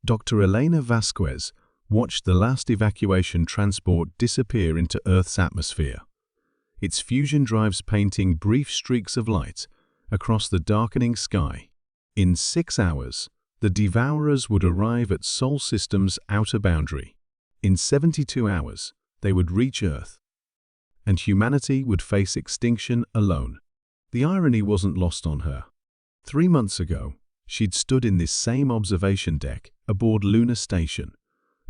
Dr. Elena Vasquez watched the last evacuation transport disappear into Earth's atmosphere, its fusion drives painting brief streaks of light across the darkening sky. In 6 hours, the Devourers would arrive at Sol System's outer boundary. In 72 hours, they would reach Earth, and humanity would face extinction alone. The irony wasn't lost on her. 3 months ago, she'd stood in this same observation deck aboard Lunar Station,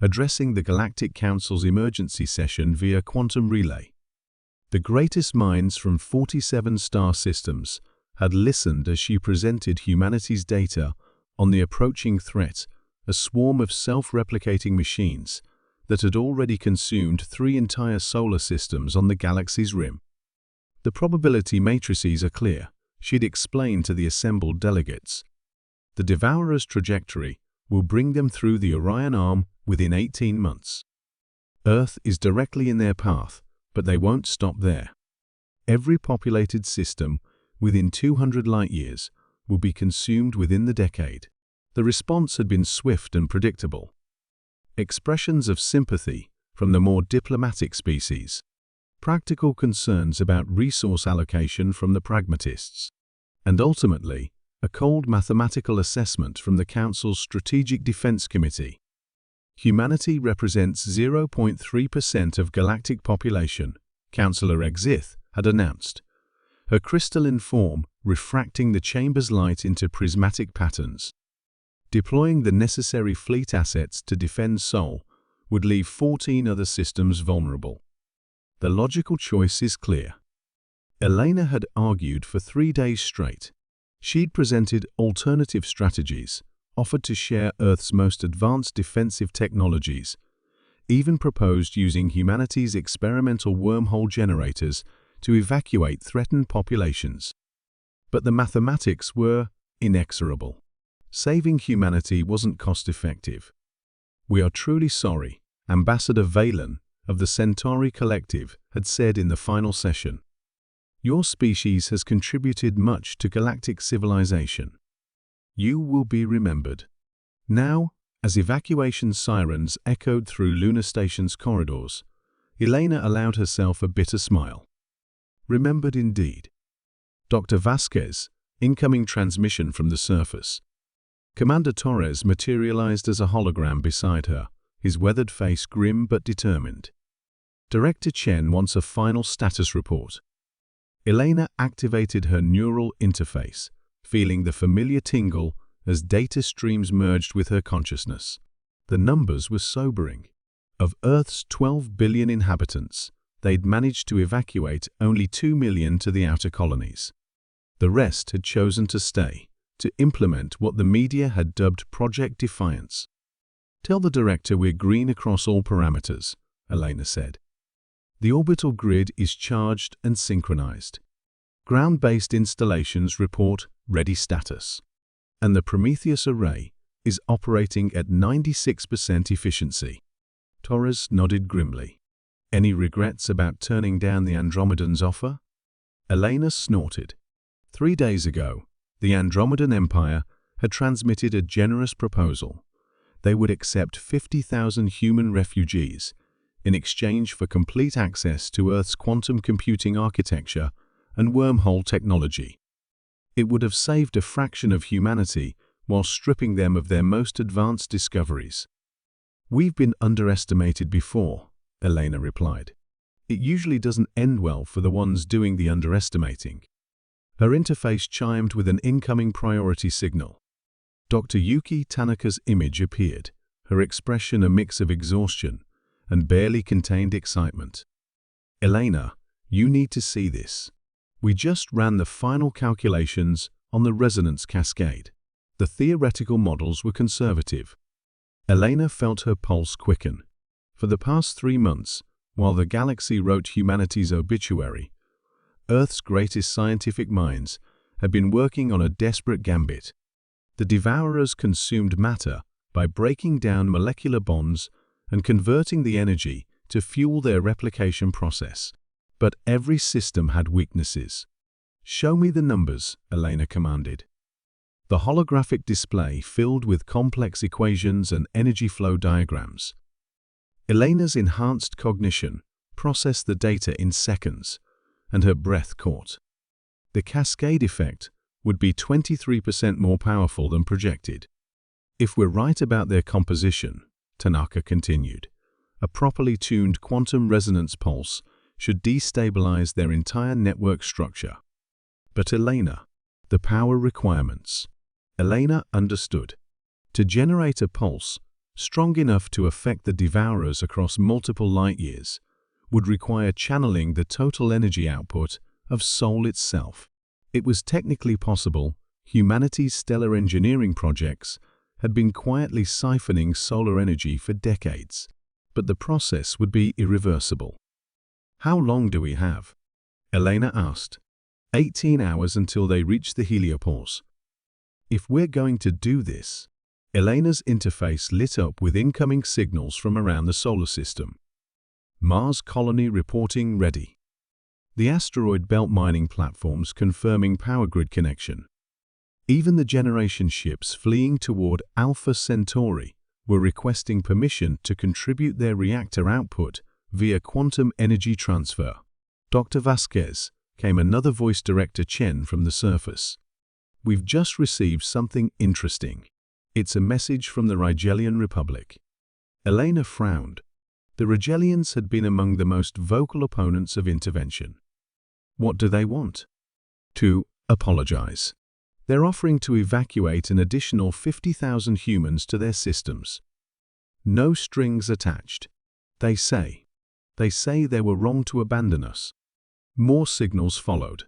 addressing the Galactic Council's emergency session via quantum relay. The greatest minds from 47 star systems had listened as she presented humanity's data on the approaching threat, a swarm of self-replicating machines that had already consumed 3 entire solar systems on the galaxy's rim. The probability matrices are clear, she'd explained to the assembled delegates. The Devourer's trajectory will bring them through the Orion Arm within 18 months. Earth is directly in their path, but they won't stop there. Every populated system within 200 light-years will be consumed within the decade. The response had been swift and predictable. Expressions of sympathy from the more diplomatic species, practical concerns about resource allocation from the pragmatists, and ultimately, a cold mathematical assessment from the Council's Strategic Defense Committee. Humanity represents 0.3% of galactic population, Councillor Exith had announced, her crystalline form refracting the chamber's light into prismatic patterns. Deploying the necessary fleet assets to defend Sol would leave 14 other systems vulnerable. The logical choice is clear. Elena had argued for 3 days straight. She'd presented alternative strategies, offered to share Earth's most advanced defensive technologies, even proposed using humanity's experimental wormhole generators to evacuate threatened populations. But the mathematics were inexorable. Saving humanity wasn't cost-effective. "We are truly sorry," Ambassador Valen of the Centauri Collective had said in the final session. "Your species has contributed much to galactic civilization. You will be remembered." Now, as evacuation sirens echoed through Lunar Station's corridors, Elena allowed herself a bitter smile. Remembered indeed. Dr. Vasquez, incoming transmission from the surface. Commander Torres materialized as a hologram beside her, his weathered face grim but determined. Director Chen wants a final status report. Elena activated her neural interface, feeling the familiar tingle as data streams merged with her consciousness. The numbers were sobering. Of Earth's 12 billion inhabitants, they'd managed to evacuate only 2 million to the outer colonies. The rest had chosen to stay, to implement what the media had dubbed Project Defiance. "Tell the director we're green across all parameters," Elena said. "The orbital grid is charged and synchronized. Ground-based installations report ready status. And the Prometheus array is operating at 96% efficiency." Torres nodded grimly. "Any regrets about turning down the Andromedan's offer?" Elena snorted. 3 days ago, the Andromedan Empire had transmitted a generous proposal. They would accept 50,000 human refugees in exchange for complete access to Earth's quantum computing architecture and wormhole technology. It would have saved a fraction of humanity while stripping them of their most advanced discoveries. "We've been underestimated before," Elena replied. "It usually doesn't end well for the ones doing the underestimating." Her interface chimed with an incoming priority signal. Dr. Yuki Tanaka's image appeared, her expression a mix of exhaustion and barely contained excitement. "Elena, you need to see this. We just ran the final calculations on the resonance cascade. The theoretical models were conservative." Elena felt her pulse quicken. For the past 3 months, while the galaxy wrote humanity's obituary, Earth's greatest scientific minds had been working on a desperate gambit. The Devourers consumed matter by breaking down molecular bonds and converting the energy to fuel their replication process. But every system had weaknesses. "Show me the numbers," Elena commanded. the holographic display filled with complex equations and energy flow diagrams. Elena's enhanced cognition processed the data in seconds, and her breath caught. The cascade effect would be 23% more powerful than projected. If we're right about their composition, Tanaka continued, a properly tuned quantum resonance pulse should destabilize their entire network structure. But Elena, the power requirements. Elena understood. To generate a pulse strong enough to affect the devourers across multiple light years would require channeling the total energy output of Sol itself. It was technically possible. Humanity's stellar engineering projects had been quietly siphoning solar energy for decades, but the process would be irreversible. How long do we have? Elena asked. 18 hours until they reach the heliopause. If we're going to do this, Elena's interface lit up with incoming signals from around the solar system. Mars colony reporting ready. The asteroid belt mining platforms confirming power grid connection. Even the generation ships fleeing toward Alpha Centauri were requesting permission to contribute their reactor output via quantum energy transfer. Dr. Vasquez, came another voice director Chen from the surface. We've just received something interesting. It's a message from the Rigelian Republic. Elena frowned. The Rigelians had been among the most vocal opponents of intervention. What do they want? To apologize. They're offering to evacuate an additional 50,000 humans to their systems. No strings attached. They say they were wrong to abandon us. More signals followed.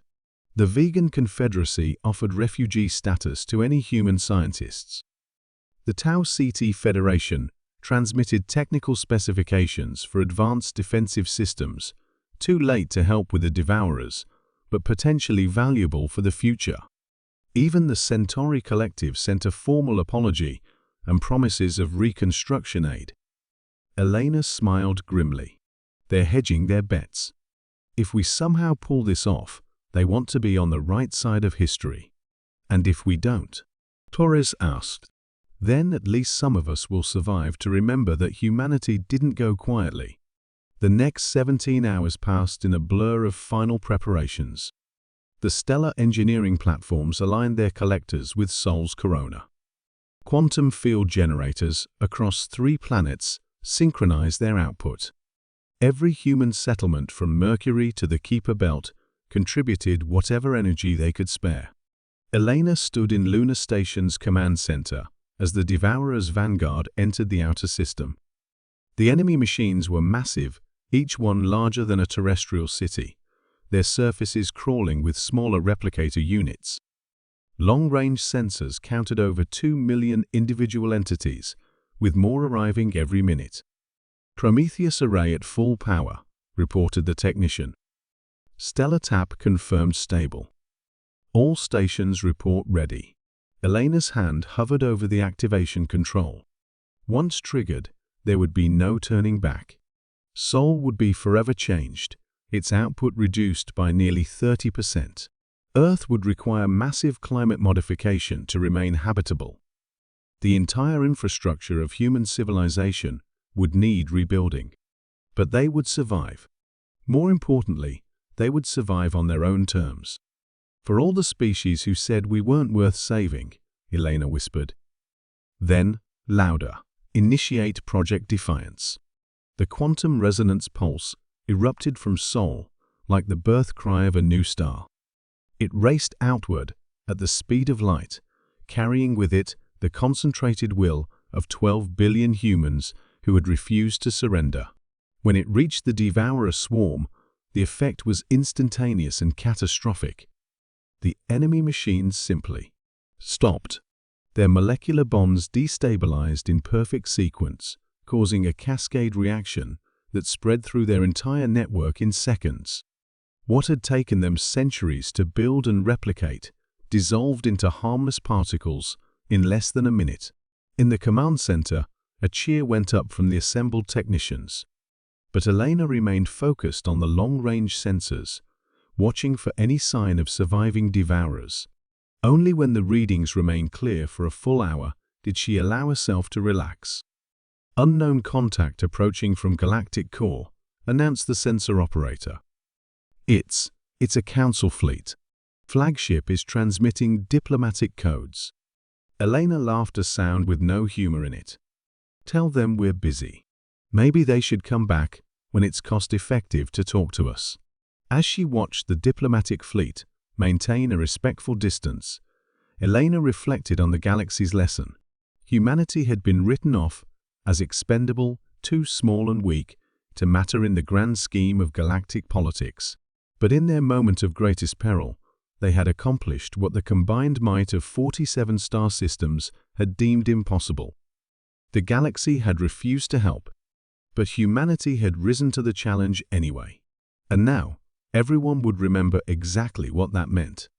The Vegan Confederacy offered refugee status to any human scientists. The Tau Ceti Federation transmitted technical specifications for advanced defensive systems, too late to help with the devourers, but potentially valuable for the future. Even the Centauri Collective sent a formal apology and promises of reconstruction aid. Elena smiled grimly. They're hedging their bets. If we somehow pull this off, they want to be on the right side of history. And if we don't? Torres asked. Then at least some of us will survive to remember that humanity didn't go quietly. The next 17 hours passed in a blur of final preparations. The stellar engineering platforms aligned their collectors with Sol's corona. Quantum field generators across 3 planets synchronized their output. Every human settlement from Mercury to the Kuiper Belt contributed whatever energy they could spare. Elena stood in Lunar Station's command center as the Devourer's vanguard entered the outer system. The enemy machines were massive, each one larger than a terrestrial city, their surfaces crawling with smaller replicator units. Long-range sensors counted over 2 million individual entities, with more arriving every minute. Prometheus array at full power, reported the technician. Stellar tap confirmed stable. All stations report ready. Elena's hand hovered over the activation control. Once triggered, there would be no turning back. Sol would be forever changed, its output reduced by nearly 30%. Earth would require massive climate modification to remain habitable. The entire infrastructure of human civilization would need rebuilding. But they would survive. More importantly, they would survive on their own terms. For all the species who said we weren't worth saving, Elena whispered. Then, louder, initiate Project Defiance. The quantum resonance pulse erupted from Sol like the birth cry of a new star. It raced outward at the speed of light, carrying with it the concentrated will of 12 billion humans who had refused to surrender. When it reached the devourer swarm, the effect was instantaneous and catastrophic. The enemy machines simply stopped. Their molecular bonds destabilized in perfect sequence, causing a cascade reaction that spread through their entire network in seconds. What had taken them centuries to build and replicate dissolved into harmless particles in less than a minute. In the command center, a cheer went up from the assembled technicians. But Elena remained focused on the long-range sensors, watching for any sign of surviving devourers. Only when the readings remained clear for a full hour did she allow herself to relax. Unknown contact approaching from galactic core, announced the sensor operator. It's a council fleet. Flagship is transmitting diplomatic codes. Elena laughed, a sound with no humor in it. Tell them we're busy. Maybe they should come back when it's cost-effective to talk to us. As she watched the diplomatic fleet maintain a respectful distance, Elena reflected on the galaxy's lesson. Humanity had been written off as expendable, too small and weak to matter in the grand scheme of galactic politics. But in their moment of greatest peril, they had accomplished what the combined might of 47 star systems had deemed impossible. The galaxy had refused to help, but humanity had risen to the challenge anyway. And now, everyone would remember exactly what that meant.